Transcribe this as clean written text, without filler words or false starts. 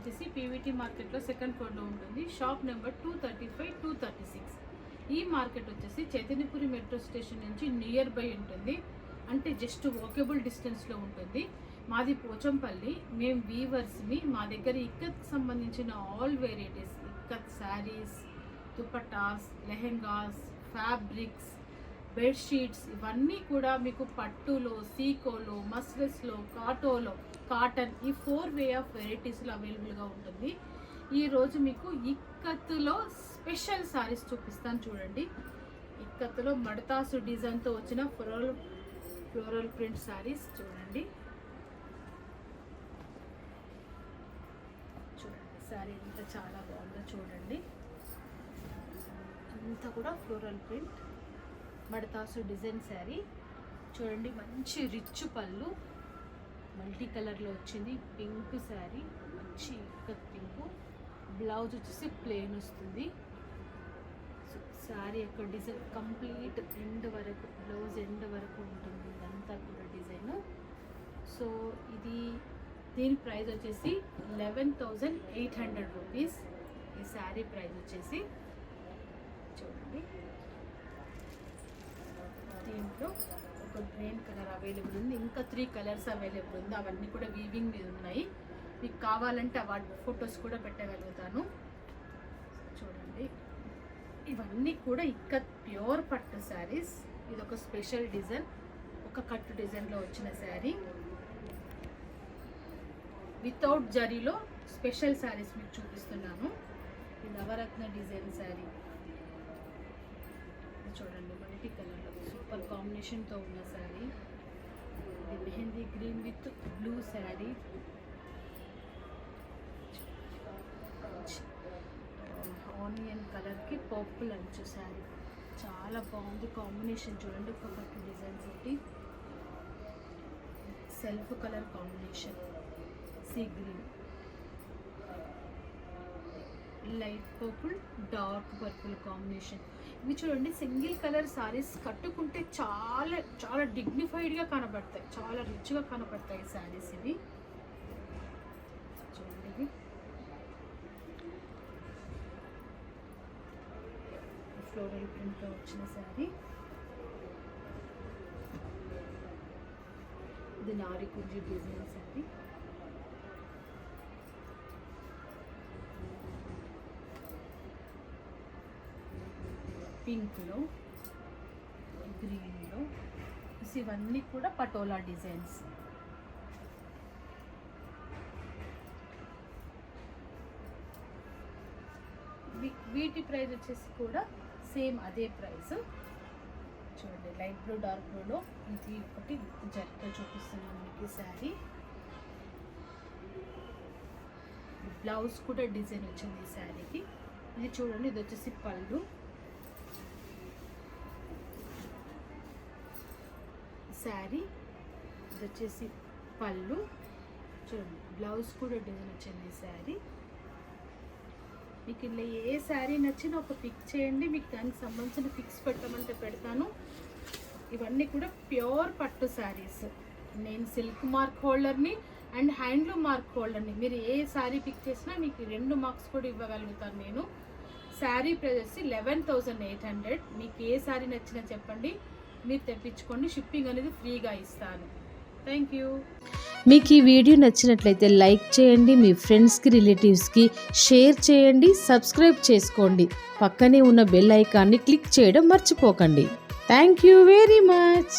వచ్చేసి పీవీటీ మార్కెట్లో సెకండ్ ఫ్లోర్లో ఉంటుంది. Shop number 235, 236. ఈ మార్కెట్ వచ్చేసి చైతన్యపురి మెట్రో స్టేషన్ నుంచి నియర్ బై ఉంటుంది, అంటే జస్ట్ వాకబుల్ డిస్టెన్స్లో ఉంటుంది. మాది పోచంపల్లి. మేము వీవర్స్ని. మా దగ్గర ఇక్కత్కి సంబంధించిన all varieties, ikat saris, dupattas, lehengas, fabrics, bedsheets ఇవన్నీ కూడా మీకు పట్టులో, సీకోలో, మస్లెస్లో, కాటన్ ఈ 4 వే ఆఫ్ వెరైటీస్లో అవైలబుల్గా ఉంటుంది. ఈరోజు మీకు ఇక్కత్తులో స్పెషల్ శారీస్ చూపిస్తాను చూడండి. ఇక్కత్తులో మడతాసు డిజైన్తో వచ్చిన ఫ్లోరల్ ప్రింట్ శారీస్ చూడండి. శారీ అంతా చాలా బాగుందో చూడండి. అంతా కూడా ఫ్లోరల్ ప్రింట్ మడతాసు డిజైన్ శారీ చూడండి. మంచి రిచ్ పళ్ళు, మల్టీ కలర్లో వచ్చింది. పింక్ శారీ, మంచి ఇక్కత్ పింక్. బ్లౌజ్ వచ్చేసి ప్లెయిన్ వస్తుంది. శారీ యొక్క డిజైన్ కంప్లీట్ ఎండ్ వరకు, బ్లౌజ్ ఎండ్ వరకు ఉంటుంది. ఇదంతా కూడా డిజైన్. సో దీని ప్రైస్ వచ్చేసి 11,800 రూపీస్. ఈ శారీ ప్రైస్ వచ్చేసి చూడండి. దీంట్లో ఒక గ్రీన్ కలర్ అవైలబుల్ ఉంది, ఇంకా 3 కలర్స్ అవైలబుల్ ఉంది. అవన్నీ కూడా వీవింగ్ మీద ఉన్నాయి. మీకు కావాలంటే వాటి ఫొటోస్ కూడా పెట్టగలుగుతాను చూడండి. ఇవన్నీ కూడా ఇక్కత్ ప్యూర్ పట్టు శారీస్. ఇది ఒక స్పెషల్ డిజైన్, ఒక కట్టు డిజైన్లో వచ్చిన శారీ. వితౌట్ జరీలో స్పెషల్ శారీస్ మీకు చూపిస్తున్నాను. ఈ నవరత్న డిజైన్ శారీ చూడండి, మల్టీ కలర్లో సూపర్ కాంబినేషన్తో ఉన్న శారీ. ఇది mehndi green with blue sari. Onion కలర్కి పర్పుల్ అంచు శారీ చాలా బాగుంది కాంబినేషన్ చూడండి. ఒక పట్టు డిజైన్స్ ఒకటి, self colour combination, sea green, light purple, dark purple combination. ఇవి చూడండి సింగిల్ కలర్ శారీస్ కట్టుకుంటే చాలా చాలా డిగ్నిఫైడ్గా కనబడతాయి, చాలా రిచ్గా కనబడతాయి శారీస్ ఇవి చూడండి. ఇవి ఫ్లోరల్ ప్రింట్తో వచ్చిన శారీ. ఇది నారికుంజి డిజైన్ శారీ. పింక్లో, గ్రీన్లో, ఇవన్నీ కూడా పటోలా డిజైన్స్. వీటి ప్రైస్ వచ్చేసి కూడా సేమ్ అదే ప్రైస్ చూడండి. లైట్ బ్లూ, డార్క్ బ్లూలో ఇది ఒకటి జరీతో చూపిస్తున్నాను మీకు శారీ. బ్లౌజ్ కూడా డిజైన్ వచ్చింది ఈ శారీకి. ఇది చూడండి, ఇది వచ్చేసి పళ్ళు. శారీ ఇది వచ్చేసి పళ్ళు చూడండి. బ్లౌజ్ కూడా డిజైన్ వచ్చింది శారీ. మీకు ఇలా ఏ శారీ నచ్చినా ఒక పిక్ చేయండి, మీకు దానికి సంబంధించిన పిక్స్ పెట్టమంటే పెడతాను. ఇవన్నీ కూడా ప్యూర్ పట్టు శారీస్. నేను సిల్క్ మార్క్ హోల్డర్ని అండ్ హ్యాండ్లూమ్ మార్క్ హోల్డర్ని. మీరు ఏ శారీ పిక్ చేసినా మీకు 2 మార్క్స్ కూడా ఇవ్వగలుగుతాను నేను. శారీ ప్రైస్ వచ్చి 11,800. మీకు ఏ శారీ నచ్చినా చెప్పండి, మీరు తెప్పించుకోండి. షిప్పింగ్ అనేది ఫ్రీగా ఇస్తాను. Thank you. మీకు ఈ వీడియో నచ్చినట్లయితే లైక్ చేయండి, మీ ఫ్రెండ్స్కి, రిలేటివ్స్కి షేర్ చేయండి, సబ్స్క్రైబ్ చేసుకోండి. పక్కనే ఉన్న బెల్ ఐకాన్ని క్లిక్ చేయడం మర్చిపోకండి. Thank you very much.